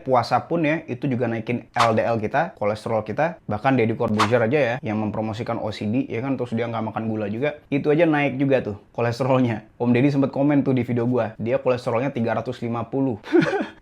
Puasa pun ya, itu juga naikin LDL kita, kolesterol kita. Bahkan Deddy Corbuzier aja ya, yang mempromosikan OCD, ya kan, terus dia nggak makan gula juga. Itu aja naik juga tuh, kolesterolnya. Om Deddy sempat komen tuh di video gua, dia kolesterolnya 350.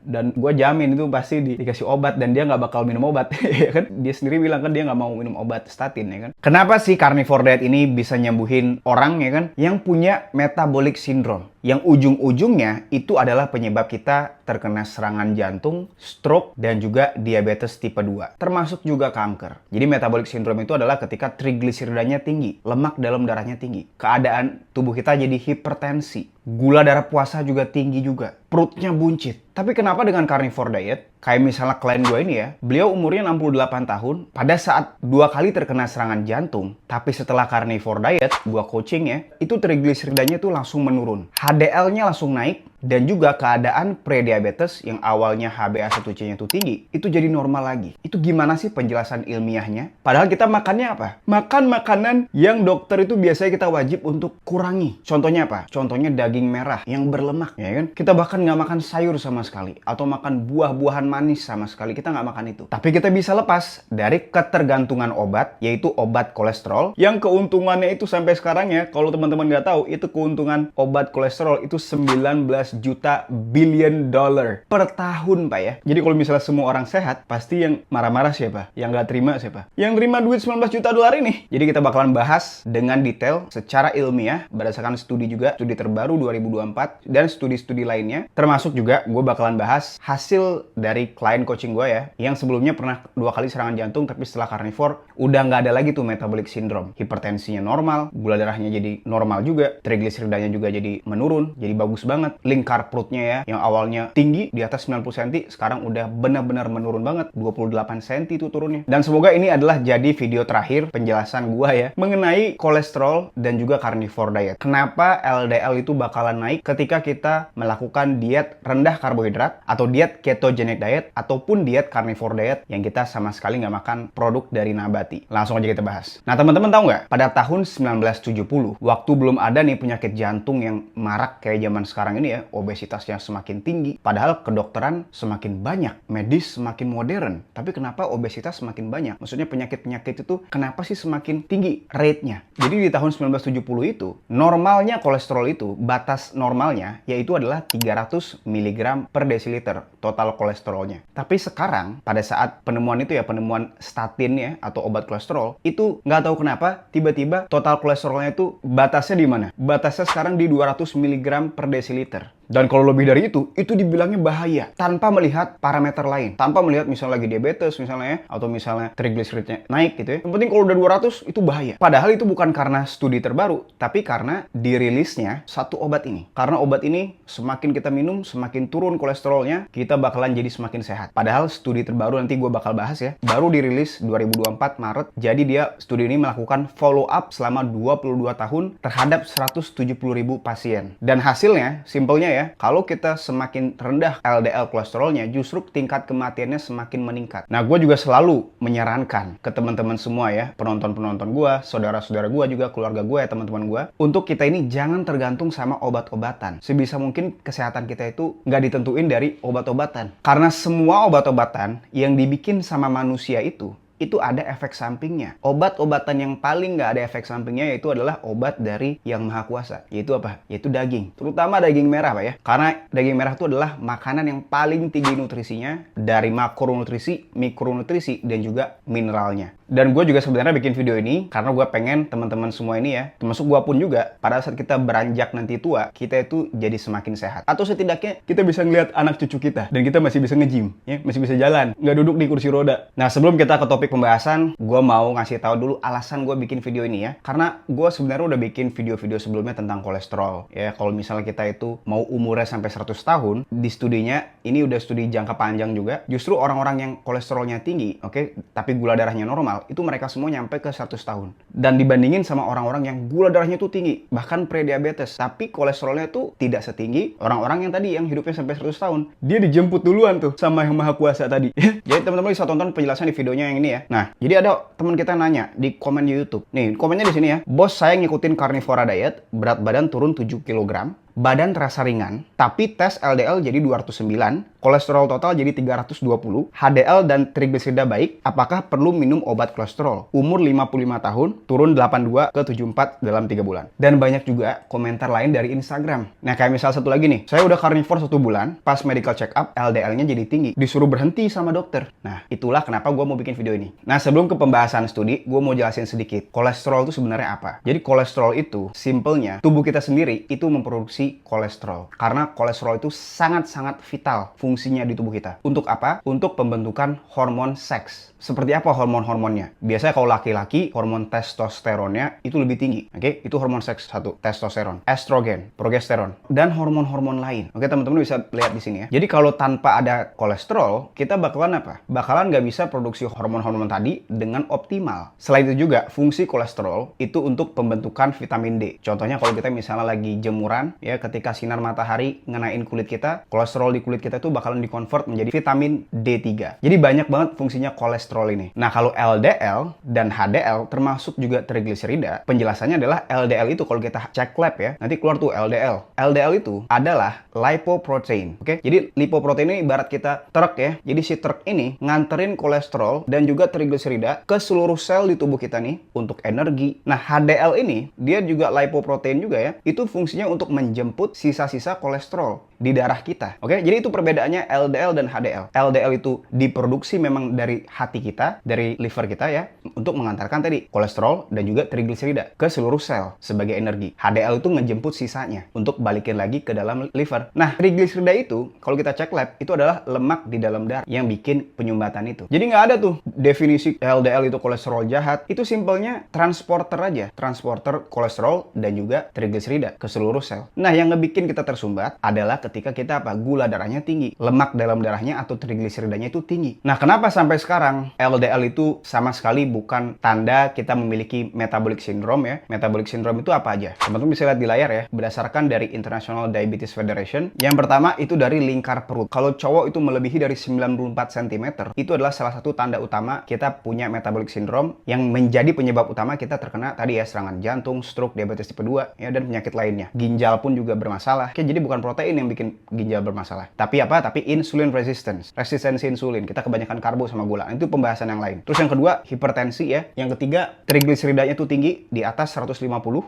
Dan gue jamin itu pasti dikasih obat dan dia nggak bakal minum obat. Ya kan, dia sendiri bilang kan dia nggak mau minum obat statin, ya kan. Kenapa sih carnivore diet ini bisa nyembuhin orang, ya kan, yang punya metabolic syndrome, yang ujung-ujungnya itu adalah penyebab kita terkena serangan jantung, stroke, dan juga diabetes tipe 2, termasuk juga kanker. Jadi metabolic syndrome itu adalah ketika trigliseridanya tinggi, lemak dalam darahnya tinggi, keadaan tubuh kita jadi hipertensi, gula darah puasa juga tinggi juga, perutnya buncit. Tapi kenapa dengan carnivore diet, kayak misalnya klien gue ini ya, beliau umurnya 68 tahun, pada saat 2 kali terkena serangan jantung, tapi setelah carnivore diet, gue coaching ya, itu trigliseridanya tuh langsung menurun. HDL-nya langsung naik, dan juga keadaan prediabetes yang awalnya HbA1c-nya itu tinggi, itu jadi normal lagi. Itu gimana sih penjelasan ilmiahnya? Padahal kita makannya apa? Makan makanan yang dokter itu biasanya kita wajib untuk kurangi. Contohnya apa? Contohnya daging merah yang berlemak, ya kan? Kita bahkan nggak makan sayur sama sekali, atau makan buah-buahan manis sama sekali. Kita nggak makan itu. Tapi kita bisa lepas dari ketergantungan obat, yaitu obat kolesterol, yang keuntungannya itu sampai sekarang ya, kalau teman-teman nggak tahu, itu keuntungan obat kolesterol itu 19 juta billion dollar per tahun, Pak ya. Jadi kalau misalnya semua orang sehat, pasti yang marah-marah siapa? Yang nggak terima siapa? Yang terima duit 19 juta dolar ini. Jadi kita bakalan bahas dengan detail secara ilmiah berdasarkan studi juga, studi terbaru 2024 dan studi-studi lainnya. Termasuk juga gue bakalan bahas hasil dari klien coaching gue ya, yang sebelumnya pernah 2 kali serangan jantung, tapi setelah carnivore udah nggak ada lagi tuh metabolic syndrome. Hipertensinya normal, gula darahnya jadi normal juga, trigliseridanya juga jadi menurun, jadi bagus banget. Lingkar perutnya ya, yang awalnya tinggi di atas 90 cm, sekarang udah benar-benar menurun banget, 28 cm itu turunnya. Dan semoga ini adalah jadi video terakhir penjelasan gua ya mengenai kolesterol dan juga carnivore diet. Kenapa LDL itu bakalan naik ketika kita melakukan diet rendah karbohidrat atau diet ketogenic diet ataupun diet carnivore diet yang kita sama sekali nggak makan produk dari nabati. Langsung aja kita bahas. Nah teman-teman tahu nggak? Pada tahun 1970, waktu belum ada nih penyakit jantung yang marak kayak zaman sekarang ini ya, obesitasnya semakin tinggi, padahal kedokteran semakin banyak, medis semakin modern. Tapi kenapa obesitas semakin banyak? Maksudnya penyakit-penyakit itu kenapa sih semakin tinggi rate-nya? Jadi di tahun 1970 itu, normalnya kolesterol itu, batas normalnya, yaitu adalah 300 mg per desiliter total kolesterolnya. Tapi sekarang, pada saat penemuan itu ya, penemuan statin ya, atau obat kolesterol, itu nggak tahu kenapa, tiba-tiba total kolesterolnya itu batasnya di mana? Batasnya sekarang di 200 mg per desiliter. Dan kalau lebih dari itu dibilangnya bahaya. Tanpa melihat parameter lain. Tanpa melihat misalnya lagi diabetes misalnya ya, atau misalnya trigliseridnya naik gitu ya. Yang penting kalau udah 200 itu bahaya. Padahal itu bukan karena studi terbaru, tapi karena dirilisnya satu obat ini. Karena obat ini semakin kita minum, semakin turun kolesterolnya, kita bakalan jadi semakin sehat. Padahal studi terbaru nanti gue bakal bahas ya, baru dirilis 2024 Maret. Jadi dia studi ini melakukan follow up selama 22 tahun terhadap 170.000 pasien. Dan hasilnya, simpelnya ya, kalau kita semakin rendah LDL kolesterolnya, justru tingkat kematiannya semakin meningkat. Nah, gue juga selalu menyarankan ke teman-teman semua ya, penonton-penonton gue, saudara-saudara gue juga, keluarga gue ya, teman-teman gue, untuk kita ini jangan tergantung sama obat-obatan. Sebisa mungkin kesehatan kita itu nggak ditentuin dari obat-obatan. Karena semua obat-obatan yang dibikin sama manusia itu ada efek sampingnya. Obat-obatan yang paling nggak ada efek sampingnya yaitu adalah obat dari Yang Maha Kuasa. Yaitu apa? Yaitu daging. Terutama daging merah, Pak ya. Karena daging merah itu adalah makanan yang paling tinggi nutrisinya dari makronutrisi, mikronutrisi, dan juga mineralnya. Dan gue juga sebenarnya bikin video ini karena gue pengen teman-teman semua ini ya, termasuk gue pun juga, pada saat kita beranjak nanti tua, kita itu jadi semakin sehat. Atau setidaknya kita bisa ngeliat anak cucu kita dan kita masih bisa nge-gym, ya, masih bisa jalan, nggak duduk di kursi roda. Nah, sebelum kita ke topik pembahasan, gue mau ngasih tahu dulu alasan gue bikin video ini ya. Karena gue sebenarnya udah bikin video-video sebelumnya tentang kolesterol. Ya, kalau misalnya kita itu mau umurnya sampai 100 tahun, di studinya, ini udah studi jangka panjang juga, justru orang-orang yang kolesterolnya tinggi, oke, tapi gula darahnya normal, itu mereka semua nyampe ke 100 tahun. Dan dibandingin sama orang-orang yang gula darahnya tuh tinggi, bahkan prediabetes, tapi kolesterolnya tuh tidak setinggi orang-orang yang tadi yang hidupnya sampai 100 tahun. Dia dijemput duluan tuh sama Yang Maha Kuasa tadi. Jadi teman-teman bisa tonton penjelasan di videonya yang ini ya. Nah, jadi ada teman kita nanya di komen di YouTube. Nih, komennya di sini ya. Bos, saya ngikutin carnivore diet, berat badan turun 7 kg. badan terasa ringan, tapi tes LDL jadi 209, kolesterol total jadi 320, HDL dan trigliserida baik, apakah perlu minum obat kolesterol? Umur 55 tahun, turun 82 ke 74 dalam 3 bulan. Dan banyak juga komentar lain dari Instagram. Nah, kayak misal satu lagi nih, saya udah carnivore 1 bulan, pas medical check up, LDL-nya jadi tinggi, disuruh berhenti sama dokter. Nah, itulah kenapa gue mau bikin video ini. Nah, sebelum ke pembahasan studi, gue mau jelasin sedikit, kolesterol itu sebenarnya apa? Jadi kolesterol itu, simpelnya, tubuh kita sendiri itu memproduksi kolesterol. Karena kolesterol itu sangat-sangat vital fungsinya di tubuh kita. Untuk apa? Untuk pembentukan hormon seks. Seperti apa hormon-hormonnya? Biasanya kalau laki-laki, hormon testosteronnya itu lebih tinggi. Oke, itu hormon seks satu, testosteron, estrogen, progesteron, dan hormon-hormon lain. Oke, teman-teman bisa lihat di sini ya. Jadi kalau tanpa ada kolesterol, kita bakalan apa? Bakalan nggak bisa produksi hormon-hormon tadi dengan optimal. Selain itu juga, fungsi kolesterol itu untuk pembentukan vitamin D. Contohnya kalau kita misalnya lagi jemuran, ya ketika sinar matahari ngenain kulit kita, kolesterol di kulit kita itu bakalan dikonvert menjadi vitamin D3. Jadi banyak banget fungsinya kolesterol ini. Nah, kalau LDL dan HDL termasuk juga trigliserida, penjelasannya adalah LDL itu kalau kita cek lab ya, nanti keluar tuh LDL. LDL itu adalah lipoprotein. Oke? Jadi lipoprotein ini ibarat kita truk ya. Jadi si truk ini nganterin kolesterol dan juga trigliserida ke seluruh sel di tubuh kita nih untuk energi. Nah, HDL ini dia juga lipoprotein juga ya. Itu fungsinya untuk menjemput sisa-sisa kolesterol di darah kita. Oke? Jadi itu perbedaannya LDL dan HDL. LDL itu diproduksi memang dari hati kita, dari liver kita ya, untuk mengantarkan tadi kolesterol dan juga trigliserida ke seluruh sel sebagai energi. HDL itu ngejemput sisanya untuk balikin lagi ke dalam liver. Nah, trigliserida itu kalau kita cek lab itu adalah lemak di dalam darah yang bikin penyumbatan itu. Jadi nggak ada tuh definisi LDL itu kolesterol jahat. Itu simpelnya transporter aja, transporter kolesterol dan juga trigliserida ke seluruh sel. Nah, yang ngebikin kita tersumbat adalah ketika kita apa? Gula darahnya tinggi, lemak dalam darahnya atau trigliseridanya itu tinggi. Nah, kenapa sampai sekarang LDL itu sama sekali bukan tanda kita memiliki metabolic syndrome ya. Metabolic syndrome itu apa aja? Teman-teman bisa lihat di layar ya, berdasarkan dari International Diabetes Federation. Yang pertama itu dari lingkar perut. Kalau cowok itu melebihi dari 94 cm, itu adalah salah satu tanda utama kita punya metabolic syndrome yang menjadi penyebab utama kita terkena tadi ya, serangan jantung, stroke, diabetes tipe 2 ya, dan penyakit lainnya. Ginjal pun juga bermasalah. Oke, jadi bukan protein yang bikin ginjal bermasalah. Tapi apa? Tapi insulin resistance. Resistensi insulin. Kita kebanyakan karbo sama gula. Itu pembahasan yang lain. Terus yang kedua, hipertensi ya. Yang ketiga, trigliseridanya itu tinggi di atas 150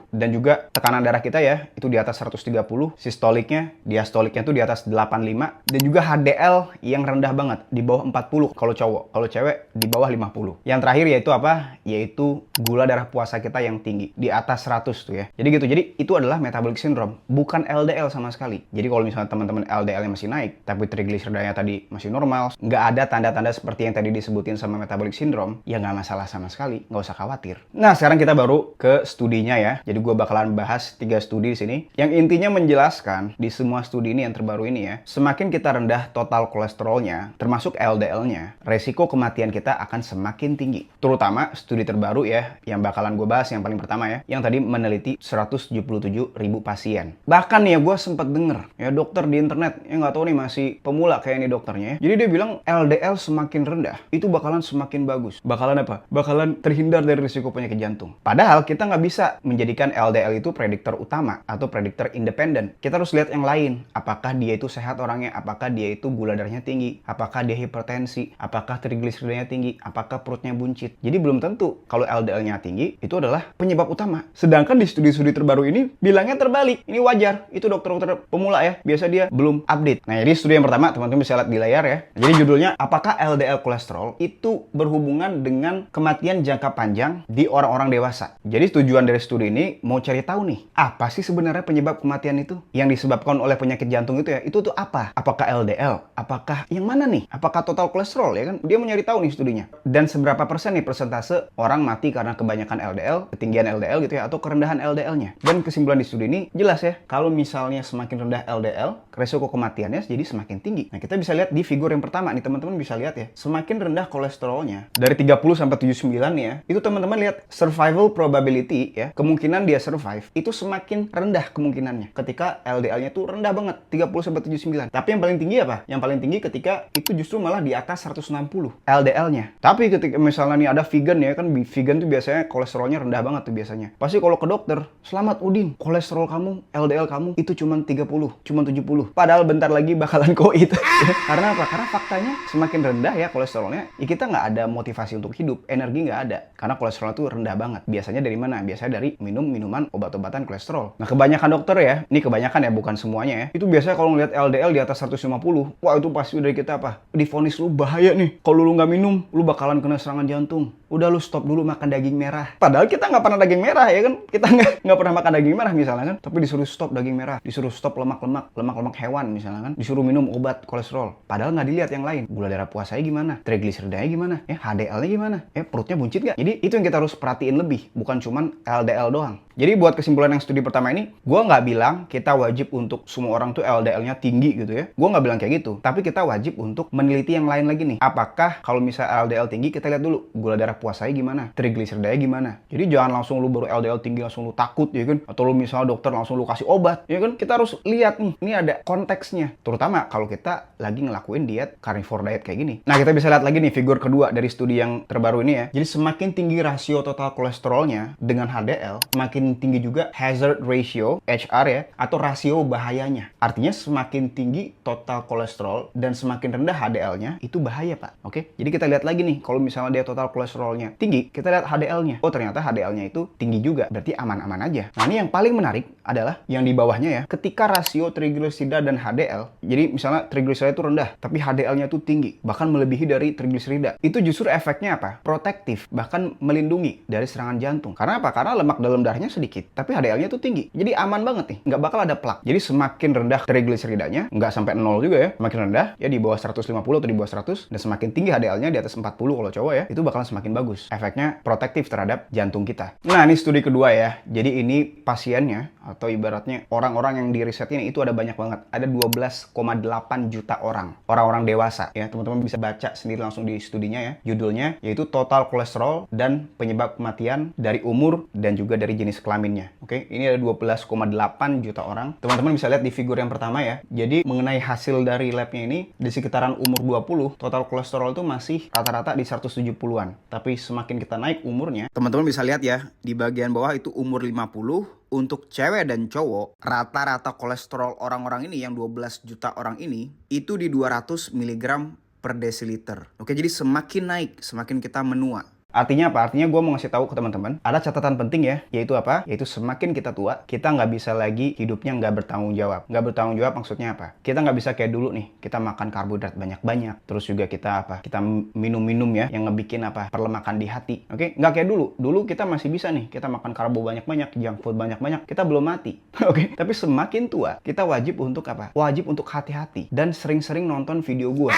dan juga tekanan darah kita ya, itu di atas 130, sistoliknya, diastoliknya itu di atas 85 dan juga HDL yang rendah banget di bawah 40 kalau cowok. Kalau cewek di bawah 50. Yang terakhir yaitu apa? Yaitu gula darah puasa kita yang tinggi di atas 100 tuh ya. Jadi gitu. Jadi itu adalah metabolic syndrome, bukan LDL sama sekali. Jadi kalau misalnya teman-teman LDL-nya masih naik, tapi trigliseridanya tadi masih normal, nggak ada tanda-tanda seperti yang tadi disebutin sama metabolic syndrome, ya nggak masalah sama sekali, nggak usah khawatir. Nah, sekarang kita baru ke studinya ya. Jadi gue bakalan bahas 3 studi di sini, yang intinya menjelaskan di semua studi ini yang terbaru ini ya, semakin kita rendah total kolesterolnya, termasuk LDL-nya, resiko kematian kita akan semakin tinggi. Terutama studi terbaru ya, yang bakalan gue bahas yang paling pertama ya, yang tadi meneliti 177.000 pasien. Bahkan ya gue sempat denger ya dokter di internet, yang nggak tahu nih masih pemula kayak ini dokternya ya. Jadi dia bilang LDL semakin rendah, itu bakalan semakin bagus. Bakalan apa? Bakalan terhindar dari risiko penyakit jantung. Padahal kita nggak bisa menjadikan LDL itu prediktor utama atau prediktor independen. Kita harus lihat yang lain. Apakah dia itu sehat orangnya? Apakah dia itu gula darahnya tinggi? Apakah dia hipertensi? Apakah trigliseridanya tinggi? Apakah perutnya buncit? Jadi belum tentu kalau LDL-nya tinggi itu adalah penyebab utama. Sedangkan di studi-studi terbaru ini bilangnya terbalik. Ini wajar. Itu dokter-dokter pemula ya. Biasa dia belum update. Nah, jadi studi yang pertama teman-teman bisa lihat di layar ya. Jadi judulnya, apakah LDL kolesterol itu berhubungan dengan kematian jangka panjang di orang-orang dewasa? Jadi tujuan dari studi ini mau cari tahu nih, apa sih sebenarnya penyebab kematian itu? Yang disebabkan oleh penyakit jantung itu ya, itu tuh apa? Apakah LDL? Apakah yang mana nih? Apakah total kolesterol ya kan? Dia mau nyari tahu nih studinya. Dan seberapa persen nih persentase orang mati karena kebanyakan LDL, ketinggian LDL gitu ya, atau kerendahan LDL-nya. Dan kesimpulan di studi ini jelas ya, kalau misalnya semakin rendah LDL, resiko kematiannya jadi semakin tinggi. Nah, kita bisa lihat di figur yang pertama nih, teman-teman bisa lihat ya, semakin rendah kolesterolnya dari 30 sampai 79 nih ya, itu teman-teman lihat survival probability ya, kemungkinan dia survive itu semakin rendah kemungkinannya ketika LDL-nya tuh rendah banget, 30 sampai 79. Tapi yang paling tinggi apa? Yang paling tinggi ketika itu justru malah di atas 160 LDL-nya. Tapi ketika misalnya nih ada vegan ya kan, vegan tuh biasanya kolesterolnya rendah banget tuh biasanya. Pasti kalau ke dokter, "Selamat Udin, kolesterol kamu LDL LDL kamu itu cuma 30, cuma 70. Padahal bentar lagi bakalan koit. Karena apa? Karena faktanya semakin rendah ya kolesterolnya, ya kita nggak ada motivasi untuk hidup, energi nggak ada. Karena kolesterol itu rendah banget. Biasanya dari mana? Biasanya dari minuman obat-obatan kolesterol. Nah, kebanyakan dokter ya, ini kebanyakan ya, bukan semuanya ya, itu biasanya kalau ngeliat LDL di atas 150, wah itu pasti dari kita apa? Divonis lu bahaya nih. Kalau lu nggak minum, lu bakalan kena serangan jantung. Udah lu stop dulu makan daging merah. Padahal kita nggak pernah daging merah ya kan? Kita nggak pernah makan daging merah misalnya kan? Tapi disuruh stop daging merah, disuruh stop lemak hewan misalnya kan? Disuruh minum obat kolesterol. Padahal nggak dilihat yang lain. Gula darah puasanya gimana? Trigliseridanya gimana? HDL-nya gimana? Perutnya buncit nggak? Jadi itu yang kita harus perhatiin lebih, bukan cuman LDL doang. Jadi buat kesimpulan yang studi pertama ini, gue nggak bilang kita wajib untuk semua orang tuh LDL-nya tinggi gitu ya. Gue nggak bilang kayak gitu. Tapi kita wajib untuk meneliti yang lain lagi nih. Apakah kalau misalnya LDL tinggi, kita lihat dulu gula darah puasanya gimana, trigliseridanya gimana. Jadi jangan langsung lu baru LDL tinggi langsung lu takut ya kan. Atau lu misalnya dokter langsung lu kasih obat ya kan. Kita harus lihat nih, ini ada konteksnya. Terutama kalau kita lagi ngelakuin diet carnivore diet kayak gini. Nah, kita bisa lihat lagi nih figur kedua dari studi yang terbaru ini ya. Jadi semakin tinggi rasio total kolesterolnya dengan HDL, semakin tinggi juga hazard ratio, HR ya, atau rasio bahayanya. Artinya semakin tinggi total kolesterol dan semakin rendah HDL-nya, itu bahaya, Pak. Oke? Jadi kita lihat lagi nih, kalau misalnya dia total kolesterolnya tinggi, kita lihat HDL-nya. Oh, ternyata HDL-nya itu tinggi juga. Berarti aman-aman aja. Nah, ini yang paling menarik adalah yang di bawahnya ya. Ketika rasio trigliserida dan HDL, jadi misalnya trigliserida itu rendah, tapi HDL-nya itu tinggi, bahkan melebihi dari trigliserida. Itu justru efeknya apa? Protektif, bahkan melindungi dari serangan jantung. Karena apa? Karena lemak dalam darahnya sedikit, tapi HDL-nya tuh tinggi. Jadi aman banget nih, nggak bakal ada plak. Jadi semakin rendah trigliseridanya, nggak sampai 0 juga ya, semakin rendah, ya di bawah 150 atau di bawah 100, dan semakin tinggi HDL-nya di atas 40 kalau cowok ya, itu bakalan semakin bagus. Efeknya protektif terhadap jantung kita. Nah, ini studi kedua ya. Jadi ini pasiennya, atau ibaratnya orang-orang yang di riset ini, itu ada banyak banget. Ada 12,8 juta orang. Orang-orang dewasa ya, teman-teman bisa baca sendiri langsung di studinya ya. Judulnya, yaitu total kolesterol dan penyebab kematian dari umur dan juga dari jenis kelaminnya. Oke, ini ada 12,8 juta orang. Teman-teman bisa lihat di figur yang pertama ya. Jadi mengenai hasil dari labnya ini, di sekitaran umur 20, total kolesterol itu masih rata-rata di 170-an. Tapi semakin kita naik umurnya, teman-teman bisa lihat ya, di bagian bawah itu umur 50, untuk cewek dan cowok, rata-rata kolesterol orang-orang ini, yang 12 juta orang ini, itu di 200 mg per desiliter. Oke, jadi semakin naik, semakin kita menua. Artinya apa? Artinya gue mau ngasih tahu ke teman-teman, ada catatan penting ya, yaitu apa? Yaitu semakin kita tua, kita nggak bisa lagi hidupnya nggak bertanggung jawab. Nggak bertanggung jawab maksudnya apa? Kita nggak bisa kayak dulu nih, kita makan karbohidrat banyak-banyak, terus juga kita apa? Kita minum-minum ya, yang ngebikin apa? Perlemakan di hati. Oke? Nggak kayak dulu. Dulu kita masih bisa nih, kita makan karbo banyak-banyak, junk food banyak-banyak, kita belum mati. Oke? Tapi semakin tua, kita wajib untuk apa? Wajib untuk hati-hati dan sering-sering nonton video gue.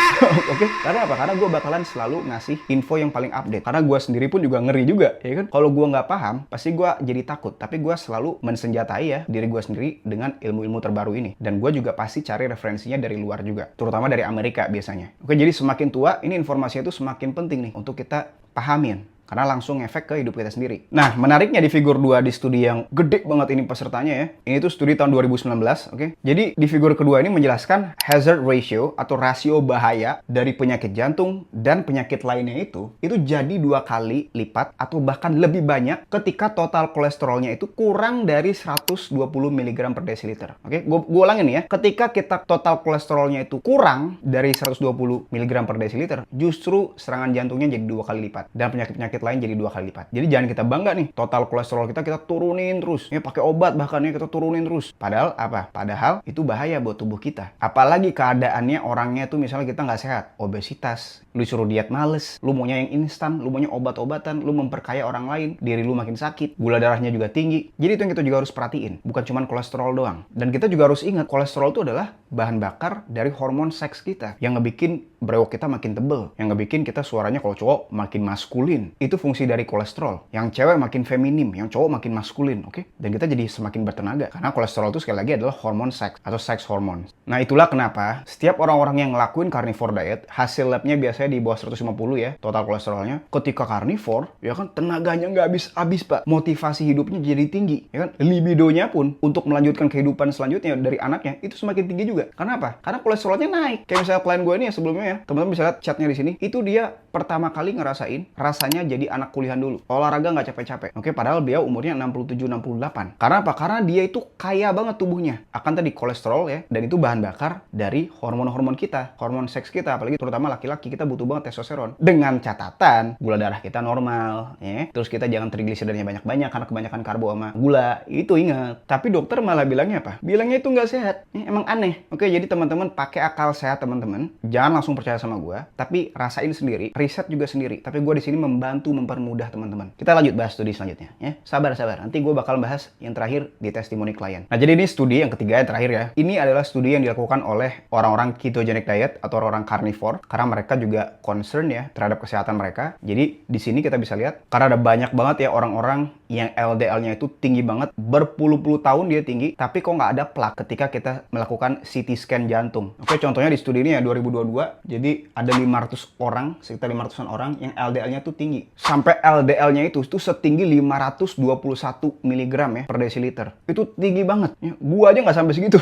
Oke? Karena apa? Karena gue bakalan selalu ngasih info yang paling update. Karena gue sendiri pun juga ngeri juga, ya kan? Kalau gue nggak paham, pasti gue jadi takut. Tapi gue selalu mensenjatai ya diri gue sendiri dengan ilmu-ilmu terbaru ini. Dan gue juga pasti cari referensinya dari luar juga, terutama dari Amerika biasanya. Oke, jadi semakin tua, ini informasinya itu semakin penting nih untuk kita pahamin. Karena langsung efek ke hidup kita sendiri. Nah, menariknya di figur 2 di studi yang gede banget ini pesertanya ya. Ini tuh studi tahun 2019, oke? Jadi di figur kedua ini menjelaskan hazard ratio atau rasio bahaya dari penyakit jantung dan penyakit lainnya itu jadi 2 kali lipat atau bahkan lebih banyak ketika total kolesterolnya itu kurang dari 120 mg per desiliter. Oke? Gue ulangin ya. Ketika kita total kolesterolnya itu kurang dari 120 mg per desiliter, justru serangan jantungnya jadi 2 kali lipat. Dan penyakit-penyakit lain jadi 2 kali lipat. Jadi jangan kita bangga nih, total kolesterol kita turunin terus. Ya pakai obat bahkan ya kita turunin terus. Padahal apa? Padahal itu bahaya buat tubuh kita. Apalagi keadaannya orangnya tuh misalnya kita nggak sehat, obesitas, lu suruh diet males, lu maunya yang instan, lu maunya obat-obatan, lu memperkaya orang lain, diri lu makin sakit, gula darahnya juga tinggi. Jadi itu yang kita juga harus perhatiin, bukan cuma kolesterol doang. Dan kita juga harus ingat, kolesterol itu adalah bahan bakar dari hormon seks kita yang ngebikin brewok kita makin tebel, yang ngebikin kita suaranya kalau cowok makin maskulin. Itu fungsi dari kolesterol. Yang cewek makin feminim, yang cowok makin maskulin, oke? Dan kita jadi semakin bertenaga. Karena kolesterol itu sekali lagi adalah hormon seks atau sex hormone. Nah, itulah kenapa setiap orang-orang yang ngelakuin carnivore diet, hasil labnya biasanya di bawah 150 ya, total kolesterolnya. Ketika carnivore, ya kan tenaganya nggak habis-habis, Pak. Motivasi hidupnya jadi tinggi, ya kan? Libidonya pun untuk melanjutkan kehidupan selanjutnya dari anaknya itu semakin tinggi juga. Karena apa? Karena kolesterolnya naik. Kayak misalnya klien gue ini ya sebelumnya ya, teman-teman bisa lihat chatnya di sini. Itu dia pertama kali ngerasain rasanya jadi anak kuliahan dulu. Olahraga nggak capek-capek. Oke, padahal beliau umurnya 67-68. Karena apa? Karena dia itu kaya banget tubuhnya. Akan tadi kolesterol ya, dan itu bahan bakar dari hormon-hormon kita, hormon seks kita, apalagi terutama laki-laki, kita butuh banget testosteron. Dengan catatan gula darah kita normal, ya. Terus kita jangan trigliseridanya banyak-banyak karena kebanyakan karbo sama gula. Itu ingat. Tapi dokter malah bilangnya apa? Bilangnya itu nggak sehat. Emang aneh. Oke, jadi teman-teman pakai akal sehat teman-teman. Jangan langsung percaya sama gua, tapi rasain sendiri, riset juga sendiri. Tapi gue di sini membantu mempermudah teman-teman. Kita lanjut bahas studi selanjutnya, ya. Sabar. Nanti gue bakal bahas yang terakhir di testimoni klien. Nah, jadi ini studi yang ketiga, yang terakhir ya. Ini adalah studi yang dilakukan oleh orang-orang ketogenic diet atau orang-orang carnivore, karena mereka juga concern ya terhadap kesehatan mereka. Jadi di sini kita bisa lihat, karena ada banyak banget ya orang-orang yang LDL-nya itu tinggi banget, berpuluh-puluh tahun dia tinggi, tapi kok nggak ada plak ketika kita melakukan CT scan jantung. Oke, contohnya di studi ini ya 2022, jadi ada 500 orang, sekitar 500-an orang yang LDL-nya tuh tinggi. Sampai LDL-nya itu setinggi 521 mg ya per desiliter. Itu tinggi banget. Ya, gua aja nggak sampai segitu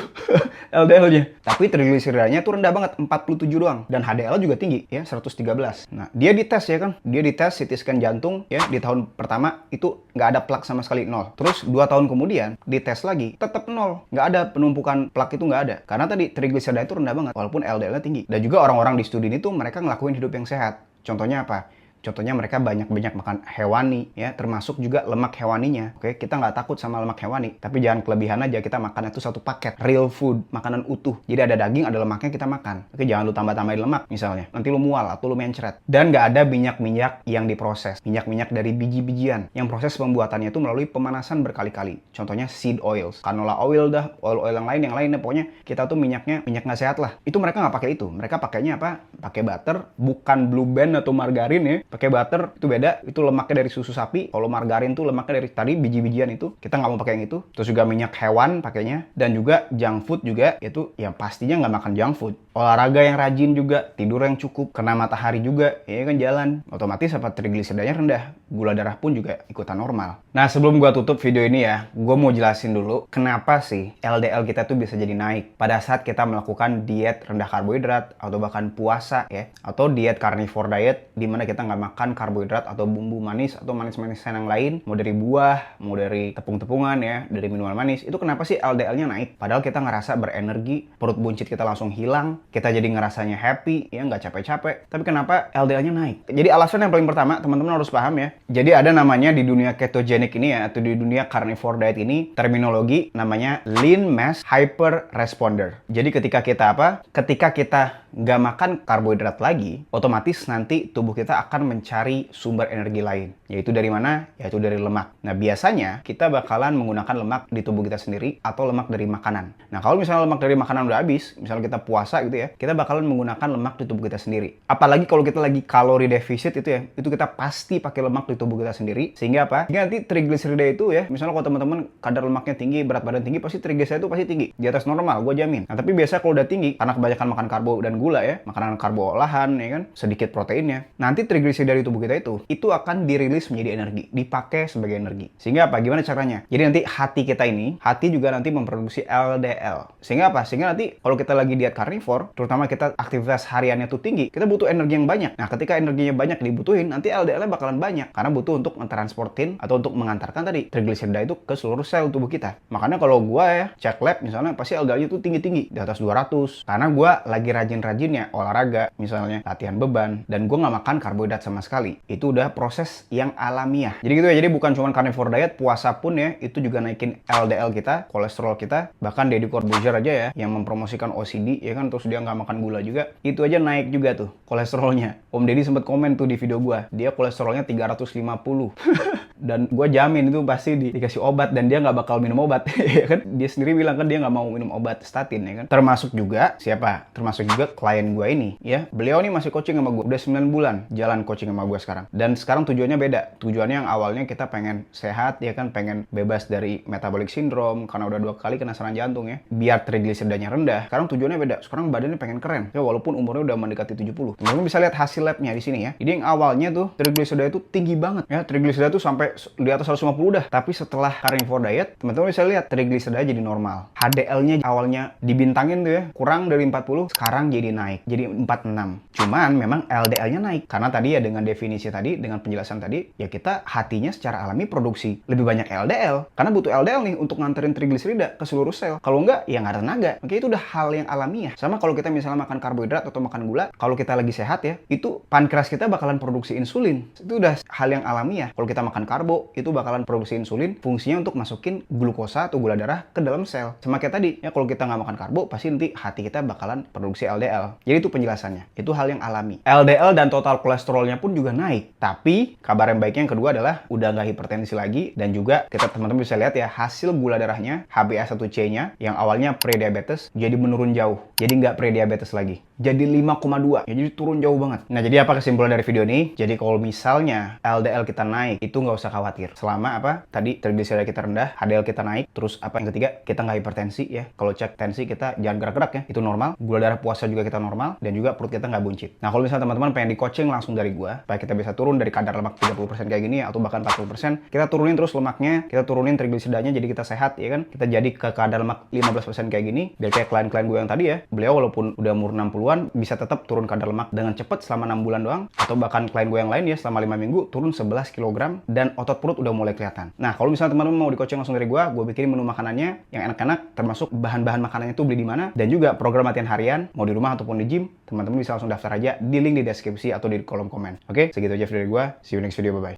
LDL-nya. Tapi trigliseridanya tuh rendah banget, 47 doang. Dan HDL juga tinggi ya, 113. Nah, dia dites ya kan. Dia dites CT scan jantung ya di tahun pertama itu nggak ada plak sama sekali, 0. Terus 2 tahun kemudian dites lagi, tetap 0. Nggak ada penumpukan plak, itu nggak ada. Karena tadi trigliserida itu rendah banget walaupun LDL-nya tinggi. Dan juga orang-orang di studi ini tuh mereka ngelakuin hidup yang sehat. Contohnya apa? Contohnya mereka banyak-banyak makan hewani ya, termasuk juga lemak hewaninya. Oke, kita nggak takut sama lemak hewani, tapi jangan kelebihan aja. Kita makan itu satu paket, real food, makanan utuh. Jadi ada daging, ada lemaknya, kita makan. Oke, jangan lu tambah-tambahin lemak misalnya. Nanti lu mual atau lu mencret. Dan nggak ada minyak-minyak yang diproses. Minyak-minyak dari biji-bijian. Yang proses pembuatannya itu melalui pemanasan berkali-kali. Contohnya seed oils, canola oil dah, oil-oil yang lainnya. Pokoknya kita tuh minyak nggak sehat lah. Itu mereka nggak pakai itu. Mereka pakainya apa? Pakai butter, bukan Blue Band atau margarin ya. Pakai butter, itu beda, itu lemaknya dari susu sapi. Kalau margarin tuh lemaknya dari tadi biji-bijian itu. Kita nggak mau pakai yang itu. Terus juga minyak hewan pakainya, dan juga junk food juga, itu ya pastinya nggak makan junk food. Olahraga yang rajin juga, tidur yang cukup, kena matahari juga, ya kan jalan. Otomatis apa trigliseridanya rendah, gula darah pun juga ikutan normal. Nah, sebelum gua tutup video ini ya, gua mau jelasin dulu kenapa sih LDL kita tuh bisa jadi naik pada saat kita melakukan diet rendah karbohidrat atau bahkan puasa ya, atau diet carnivore diet di mana kita nggak makan karbohidrat atau bumbu manis atau manis-manisan yang lain, mau dari buah, mau dari tepung-tepungan ya, dari minuman manis. Itu kenapa sih LDL-nya naik? Padahal kita ngerasa berenergi, perut buncit kita langsung hilang, kita jadi ngerasanya happy, ya nggak capek-capek. Tapi kenapa LDL-nya naik? Jadi alasan yang paling pertama, teman-teman harus paham ya. Jadi ada namanya di dunia ketogenic ini ya, atau di dunia carnivore diet ini, terminologi namanya lean mass hyperresponder. Jadi ketika kita apa? Ketika kita nggak makan karbohidrat lagi, otomatis nanti tubuh kita akan mencari sumber energi lain. Yaitu dari mana? Yaitu dari lemak. Nah, biasanya kita bakalan menggunakan lemak di tubuh kita sendiri atau lemak dari makanan. Nah, kalau misalnya lemak dari makanan udah habis, misalnya kita puasa gitu ya, kita bakalan menggunakan lemak di tubuh kita sendiri. Apalagi kalau kita lagi kalori defisit itu ya, itu kita pasti pakai lemak di tubuh kita sendiri. Sehingga apa? Sehingga nanti trigliserida itu ya, misalnya kalau teman-teman kadar lemaknya tinggi, berat badan tinggi, pasti trigliserida itu pasti tinggi. Di atas normal, gue jamin. Nah, tapi biasa kalau udah tinggi, karena kebanyakan makan karbo dan gula ya, makanan karbo olahan ya kan, sedikit proteinnya, nanti trigliserida dari tubuh kita itu akan dirilis menjadi energi, dipakai sebagai energi. Sehingga apa? Gimana caranya? Jadi nanti hati kita ini, hati juga nanti memproduksi LDL. Sehingga apa? Sehingga nanti kalau kita lagi diet carnivore, terutama kita aktivitas hariannya tuh tinggi, kita butuh energi yang banyak. Nah, ketika energinya banyak dibutuhin, nanti LDL-nya bakalan banyak, karena butuh untuk mentransportin atau untuk mengantarkan tadi trigliserida itu ke seluruh sel tubuh kita. Makanya kalau gua ya cek lab misalnya, pasti LDL-nya tuh tinggi-tinggi, di atas 200. Karena gua lagi rajin-rajinnya olahraga, misalnya latihan beban, dan gue nggak makan karbohidrat sama sekali. Itu udah proses yang alamiah. Jadi gitu ya, jadi bukan cuma carnivore diet, puasa pun ya, itu juga naikin LDL kita, kolesterol kita. Bahkan Deddy Corbuzier aja ya, yang mempromosikan OCD, ya kan, terus dia nggak makan gula juga, itu aja naik juga tuh kolesterolnya. Om Deddy sempat komen tuh di video gue, dia kolesterolnya 350. Dan gue jamin itu pasti dikasih obat, dan dia nggak bakal minum obat. Ya kan, dia sendiri bilang kan dia nggak mau minum obat statin ya kan. Termasuk juga siapa? Termasuk juga klien gue ini ya, beliau nih masih coaching sama gue udah 9 bulan jalan coaching sama gue sekarang. Dan sekarang tujuannya beda. Tujuannya yang awalnya kita pengen sehat ya kan, pengen bebas dari metabolic syndrome karena udah 2 kali kena serangan jantung ya, biar trigliseridanya rendah. Sekarang tujuannya beda. Sekarang badannya pengen keren ya, walaupun umurnya udah mendekati 70. Teman-teman bisa lihat hasil labnya di sini ya. Jadi yang awalnya tuh trigliserida itu tinggi banget ya, trigliserida tuh sampai sampai di atas 150 dah. Tapi setelah carnivore diet, teman-teman bisa lihat triglycerida jadi normal. HDL-nya awalnya dibintangin tuh ya, kurang dari 40, sekarang jadi naik, jadi 46. Cuman memang LDL-nya naik. Karena tadi ya dengan definisi tadi, dengan penjelasan tadi, ya kita hatinya secara alami produksi lebih banyak LDL. Karena butuh LDL nih untuk nganterin triglycerida ke seluruh sel. Kalau enggak, ya nggak ada tenaga. Oke, itu udah hal yang alamiah. Sama kalau kita misalnya makan karbohidrat atau makan gula, kalau kita lagi sehat ya, itu pankreas kita bakalan produksi insulin. Itu udah hal yang alamiah. Kalau kita makan karbo, itu bakalan produksi insulin, fungsinya untuk masukin glukosa atau gula darah ke dalam sel. Sama kayak tadi, ya kalau kita nggak makan karbo, pasti nanti hati kita bakalan produksi LDL. Jadi itu penjelasannya. Itu hal yang alami. LDL dan total kolesterolnya pun juga naik. Tapi kabar yang baiknya yang kedua adalah udah nggak hipertensi lagi, dan juga kita teman-teman bisa lihat ya hasil gula darahnya, HbA1c-nya yang awalnya prediabetes jadi menurun jauh. Jadi nggak prediabetes lagi. Jadi 5,2. Ya jadi turun jauh banget. Nah, jadi apa kesimpulan dari video ini? Jadi kalau misalnya LDL kita naik, itu nggak usah khawatir. Selama apa? Tadi triglycerida kita rendah, HDL kita naik, terus apa yang ketiga? Kita nggak hipertensi ya. Kalau cek tensi kita jangan gerak-gerak ya. Itu normal. Gula darah puasa juga kita normal, dan juga perut kita nggak buncit. Nah, kalau misalnya teman-teman pengen di coaching langsung dari gua, supaya kita bisa turun dari kadar lemak 30% kayak gini atau bahkan 40%, kita turunin terus lemaknya, kita turunin triglyceridanya jadi kita sehat ya kan. Kita jadi ke kadar lemak 15% kayak gini. Biar kayak klien-klien gue yang tadi ya, beliau walaupun udah umur 60-an bisa tetap turun kadar lemak dengan cepat selama 6 bulan doang, atau bahkan klien gue yang lain ya selama 5 minggu turun 11 kg dan otot perut udah mulai kelihatan. Nah, kalau misalnya teman-teman mau di coaching langsung dari gue bikin menu makanannya yang enak-enak, termasuk bahan-bahan makanannya itu beli di mana, dan juga program latihan harian mau di rumah ataupun di gym, teman-teman bisa langsung daftar aja di link di deskripsi atau di kolom komen. Oke, segitu aja video dari gue. See you next video, bye-bye.